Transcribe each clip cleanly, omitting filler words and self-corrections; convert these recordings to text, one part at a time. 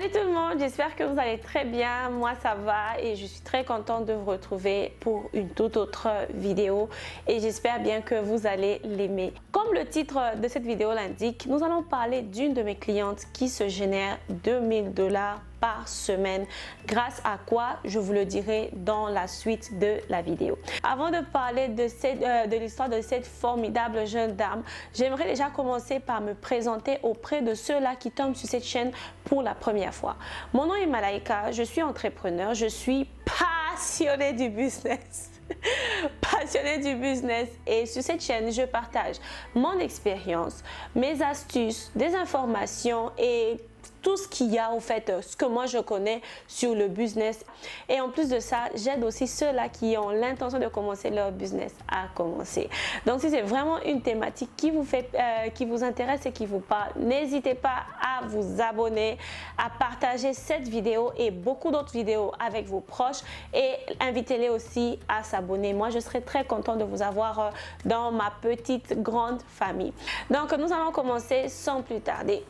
Salut tout le monde, j'espère que vous allez très bien. Moi ça va et je suis très contente de vous retrouver pour une toute autre vidéo et j'espère bien que vous allez l'aimer. Comme le titre de cette vidéo l'indique, nous allons parler d'une de mes clientes qui se génère 2000 $ par semaine. Grâce à quoi, je vous le dirai dans la suite de la vidéo. Avant de parler de l'histoire de cette formidable jeune dame, j'aimerais déjà commencer par me présenter auprès de ceux-là qui tombent sur cette chaîne pour la première fois. Mon nom est Malaika, je suis entrepreneur, je suis passionnée du business. Passionnée du business et sur cette chaîne je partage mon expérience, mes astuces, des informations et tout ce qu'il y a au fait, ce que moi je connais sur le business. Et en plus de ça, j'aide aussi ceux-là qui ont l'intention de commencer leur business à commencer. Donc si c'est vraiment une thématique qui vous intéresse et qui vous parle, n'hésitez pas à vous abonner, à partager cette vidéo et beaucoup d'autres vidéos avec vos proches et invitez-les aussi à s'abonner. Moi je serai très contente de vous avoir dans ma petite grande famille. Donc nous allons commencer sans plus tarder.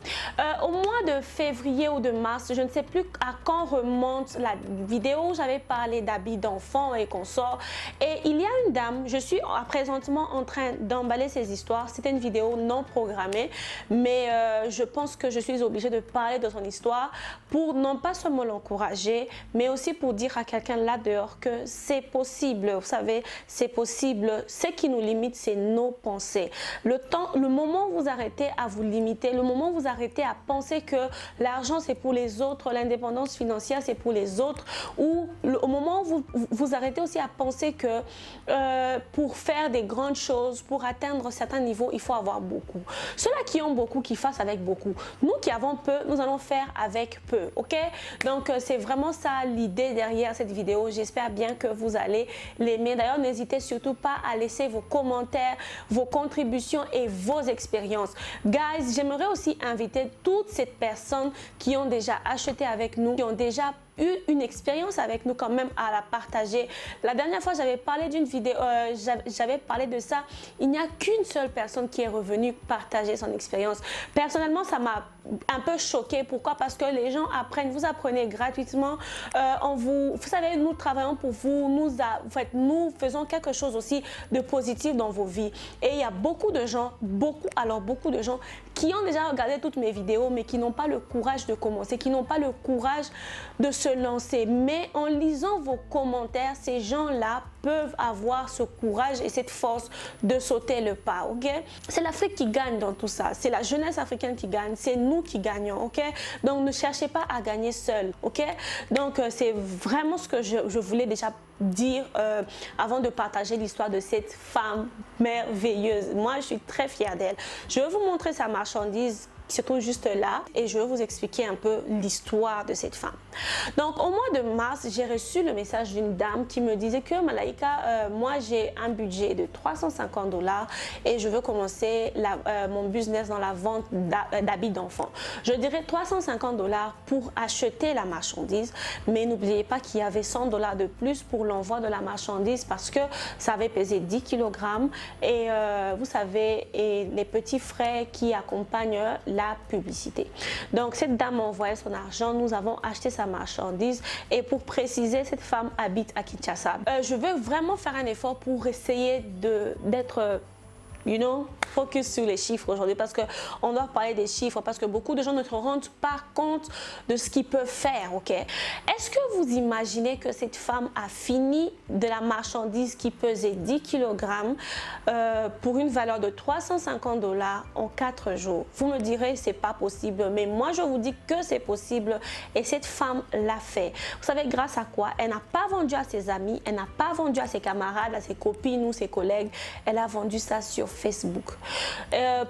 Au mois de février ou de mars, je ne sais plus à quand remonte la vidéo où j'avais parlé d'habits d'enfants et consorts. Et il y a une dame, je suis présentement en train d'emballer ces histoires. C'était une vidéo non programmée, mais je pense que je suis obligée de parler de son histoire pour non pas seulement l'encourager, mais aussi pour dire à quelqu'un là dehors que c'est possible. Vous savez, c'est possible. Ce qui nous limite, c'est nos pensées. Le moment où vous arrêtez à vous limiter, le moment où vous arrêtez à penser que l'argent c'est pour les autres, l'indépendance financière c'est pour les autres, ou au moment où vous arrêtez aussi à penser que pour faire des grandes choses, pour atteindre certains niveaux, il faut avoir beaucoup. Ceux-là qui ont beaucoup, qui fassent avec beaucoup. Nous qui avons peu, nous allons faire avec peu, ok? Donc c'est vraiment ça l'idée derrière cette vidéo. J'espère bien que vous allez l'aimer. D'ailleurs, n'hésitez surtout pas à laisser vos commentaires, vos contributions et vos expériences. Guys, j'aimerais aussi inviter toutes ces personnes qui ont déjà acheté avec nous, qui ont déjà eu une expérience avec nous quand même à la partager. La dernière fois, j'avais parlé d'une vidéo, j'avais parlé de ça. Il n'y a qu'une seule personne qui est revenue partager son expérience. Personnellement, ça m'a un peu choquée. Pourquoi? Parce que les gens apprennent, vous apprenez gratuitement. Vous savez, nous travaillons pour vous, nous faisons quelque chose aussi de positif dans vos vies. Et il y a beaucoup de gens, beaucoup de gens qui ont déjà regardé toutes mes vidéos, mais qui n'ont pas le courage de commencer, qui n'ont pas le courage de se lancer. Mais en lisant vos commentaires, ces gens-là peuvent avoir ce courage et cette force de sauter le pas, ok? C'est l'Afrique qui gagne dans tout ça, c'est la jeunesse africaine qui gagne, c'est nous qui gagnons, ok? Donc ne cherchez pas à gagner seul, ok? Donc c'est vraiment ce que je voulais déjà dire avant de partager l'histoire de cette femme merveilleuse. Moi je suis très fière d'elle. Je vais vous montrer sa marchandise qui se trouve juste là et je vais vous expliquer un peu l'histoire de cette femme. Donc au mois de mars, j'ai reçu le message d'une dame qui me disait que Malaika, moi j'ai un budget de 350 $ et je veux commencer mon business dans la vente d'habits d'enfants. Je dirais 350 $ pour acheter la marchandise, mais n'oubliez pas qu'il y avait 100 $ de plus pour l'envoi de la marchandise parce que ça avait pesé 10 kg et vous savez, et les petits frais qui accompagnent la publicité. Donc cette dame m'a envoyé son argent, nous avons acheté sa marchandise et pour préciser, cette femme habite à Kinshasa. Je veux vraiment faire un effort pour essayer d'être focus sur les chiffres aujourd'hui parce qu'on doit parler des chiffres parce que beaucoup de gens ne se rendent pas compte de ce qu'ils peuvent faire, ok? Est-ce que vous imaginez que cette femme a fini de la marchandise qui pesait 10 kg pour une valeur de 350 $ en 4 jours? Vous me direz c'est pas possible, mais moi je vous dis que c'est possible et cette femme l'a fait. Vous savez grâce à quoi? Elle n'a pas vendu à ses amis, elle n'a pas vendu à ses camarades, à ses copines ou ses collègues, elle a vendu ça sur Facebook.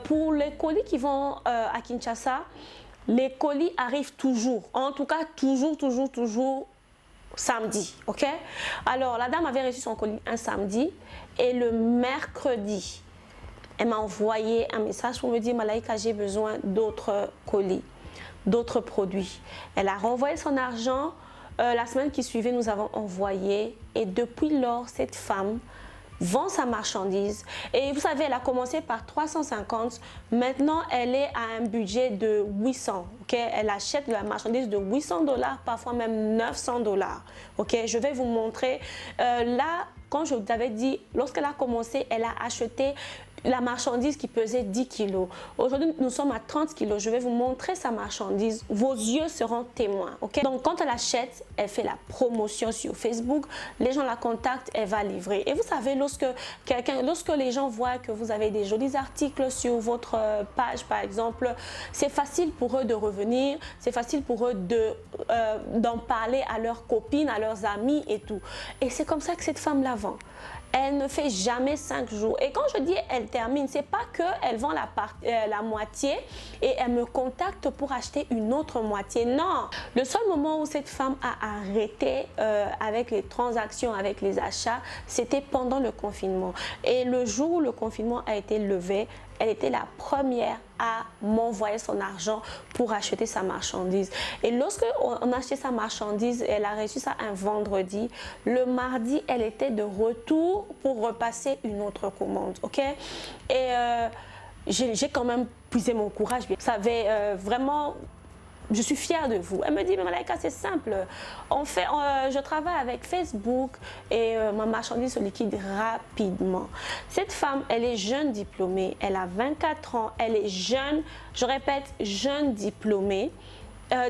Pour les colis qui vont à Kinshasa, les colis arrivent toujours, en tout cas toujours samedi, ok? Alors la dame avait reçu son colis un samedi et le mercredi, elle m'a envoyé un message pour me dire Malaika, j'ai besoin d'autres colis, d'autres produits. Elle a renvoyé son argent. La semaine qui suivait, nous avons envoyé et depuis lors, cette femme vend sa marchandise. Et vous savez, elle a commencé par 350. Maintenant, elle est à un budget de 800. Okay? Elle achète la marchandise de 800 $, parfois même 900 $. Okay? Je vais vous montrer. Là, quand je vous avais dit, lorsqu'elle a commencé, elle a acheté la marchandise qui pesait 10 kilos. Aujourd'hui, nous sommes à 30 kilos. Je vais vous montrer sa marchandise. Vos yeux seront témoins. Okay? Donc, quand elle achète, elle fait la promotion sur Facebook. Les gens la contactent, elle va livrer. Et vous savez, lorsque les gens voient que vous avez des jolis articles sur votre page, par exemple, c'est facile pour eux de revenir. C'est facile pour eux d'en parler à leurs copines, à leurs amis et tout. Et c'est comme ça que cette femme la vend. Elle ne fait jamais 5 jours. Et quand je dis elle termine, c'est pas qu'elle vend la moitié et elle me contacte pour acheter une autre moitié. Non, le seul moment où cette femme a arrêté avec les transactions, avec les achats, c'était pendant le confinement. Et le jour où le confinement a été levé, elle était la première à m'envoyer son argent pour acheter sa marchandise. Et lorsque on a acheté sa marchandise, elle a reçu ça un vendredi. Le mardi, elle était de retour pour repasser une autre commande. Ok? Et j'ai quand même puisé mon courage. Ça avait vraiment... Je suis fière de vous. Elle me dit, mais Malaika, c'est simple. Je travaille avec Facebook et ma marchandise se liquide rapidement. Cette femme, elle est jeune diplômée. Elle a 24 ans. Elle est jeune, je répète, jeune diplômée.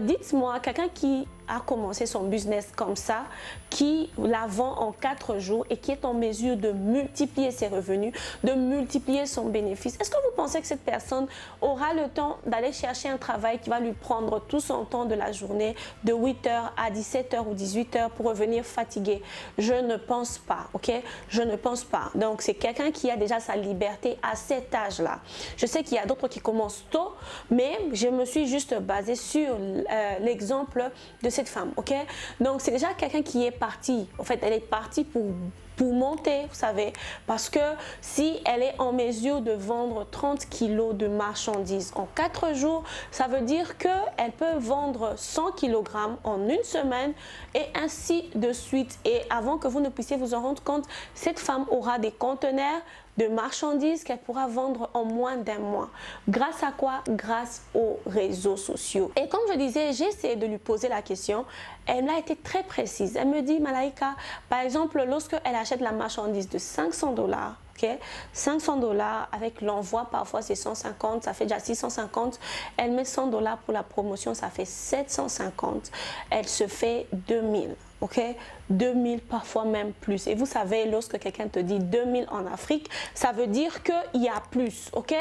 Dites-moi, quelqu'un qui a commencé son business comme ça, qui la vend en 4 jours et qui est en mesure de multiplier ses revenus, de multiplier son bénéfice. Est-ce que vous pensez que cette personne aura le temps d'aller chercher un travail qui va lui prendre tout son temps de la journée, de 8h à 17h ou 18h pour revenir fatiguée? Je ne pense pas, ok? Je ne pense pas. Donc, c'est quelqu'un qui a déjà sa liberté à cet âge-là. Je sais qu'il y a d'autres qui commencent tôt, mais je me suis juste basée sur l'exemple de cette femme, ok? Donc, c'est déjà quelqu'un qui est parti. En fait, elle est partie pour monter, vous savez, parce que si elle est en mesure de vendre 30 kilos de marchandises en 4 jours, ça veut dire qu'elle peut vendre 100 kg en une semaine et ainsi de suite. Et avant que vous ne puissiez vous en rendre compte, cette femme aura des conteneurs de marchandises qu'elle pourra vendre en moins d'un mois. Grâce à quoi? Grâce aux réseaux sociaux. Et comme je disais, j'ai essayé de lui poser la question. Elle a été très précise. Elle me dit, Malaika, par exemple, lorsqu'elle achète la marchandise de 500 $, okay, 500 $ avec l'envoi, parfois c'est 150, ça fait déjà 650. Elle met 100 $ pour la promotion, ça fait 750. Elle se fait 2000. Ok, 2000, parfois même plus. Et vous savez, lorsque quelqu'un te dit 2000 en Afrique, ça veut dire qu'il y a plus. Ok,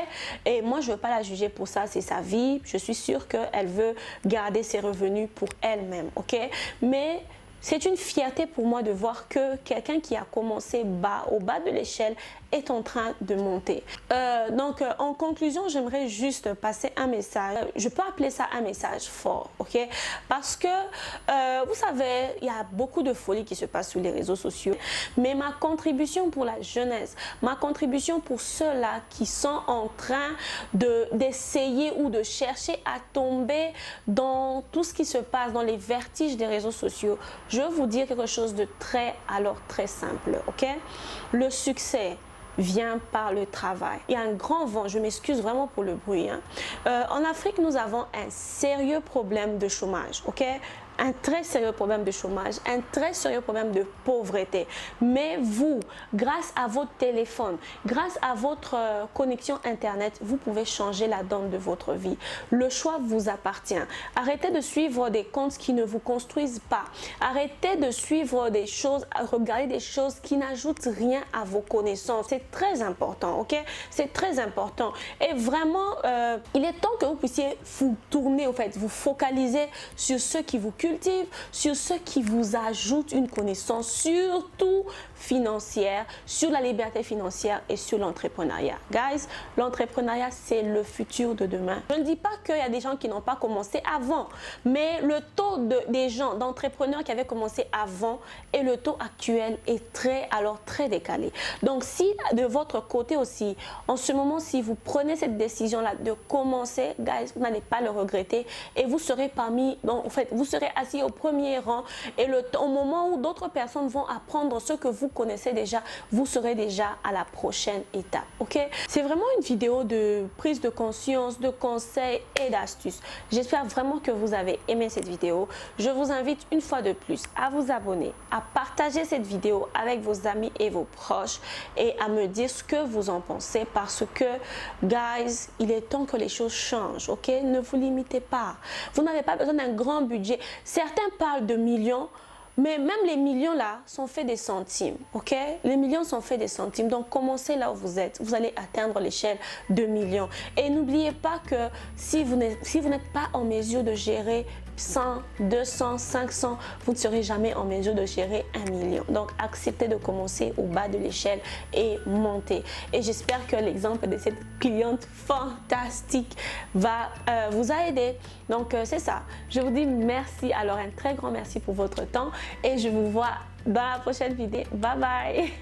et moi, je ne veux pas la juger pour ça, c'est sa vie. Je suis sûre qu'elle veut garder ses revenus pour elle-même. Ok, mais c'est une fierté pour moi de voir que quelqu'un qui a commencé bas, au bas de l'échelle, est en train de monter. Donc, en conclusion, j'aimerais juste passer un message. Je peux appeler ça un message fort, ok? Parce que, vous savez, il y a beaucoup de folie qui se passe sur les réseaux sociaux. Mais ma contribution pour la jeunesse, ma contribution pour ceux-là qui sont en train d'essayer ou de chercher à tomber dans tout ce qui se passe, dans les vertiges des réseaux sociaux, je veux vous dire quelque chose de très simple, ok? Le succès vient par le travail. Il y a un grand vent, je m'excuse vraiment pour le bruit. Hein. En Afrique, nous avons un sérieux problème de chômage, ok? Un très sérieux problème de chômage, un très sérieux problème de pauvreté. Mais vous, grâce à votre téléphone, grâce à votre connexion Internet, vous pouvez changer la donne de votre vie. Le choix vous appartient. Arrêtez de suivre des comptes qui ne vous construisent pas. Arrêtez de suivre des choses, regarder des choses qui n'ajoutent rien à vos connaissances. C'est très important, ok? C'est très important. Et vraiment, il est temps que vous puissiez vous tourner, en fait, vous focaliser sur ce qui vous cultive, sur ce qui vous ajoute une connaissance, surtout financière, sur la liberté financière et sur l'entrepreneuriat. Guys, l'entrepreneuriat, c'est le futur de demain. Je ne dis pas qu'il y a des gens qui n'ont pas commencé avant, mais le taux des gens, d'entrepreneurs qui avaient commencé avant et le taux actuel est très décalé. Donc, si de votre côté aussi, en ce moment, si vous prenez cette décision-là de commencer, guys, vous n'allez pas le regretter et vous serez vous serez assis au premier rang et au moment où d'autres personnes vont apprendre ce que vous connaissez déjà, vous serez déjà à la prochaine étape, ok? C'est vraiment une vidéo de prise de conscience, de conseils et d'astuces. J'espère vraiment que vous avez aimé cette vidéo. Je vous invite une fois de plus à vous abonner, à partager cette vidéo avec vos amis et vos proches et à me dire ce que vous en pensez parce que, guys, il est temps que les choses changent, ok? Ne vous limitez pas. Vous n'avez pas besoin d'un grand budget. Certains parlent de millions, mais même les millions là sont faits des centimes, ok? Les millions sont faits des centimes. Donc, commencez là où vous êtes. Vous allez atteindre l'échelle de millions. Et n'oubliez pas que si vous n'êtes pas en mesure de gérer 100, 200, 500, vous ne serez jamais en mesure de gérer 1 million. Donc, acceptez de commencer au bas de l'échelle et monter. Et j'espère que l'exemple de cette cliente fantastique va vous aider. Donc, c'est ça. Je vous dis merci. Alors, un très grand merci pour votre temps et je vous vois dans la prochaine vidéo. Bye bye!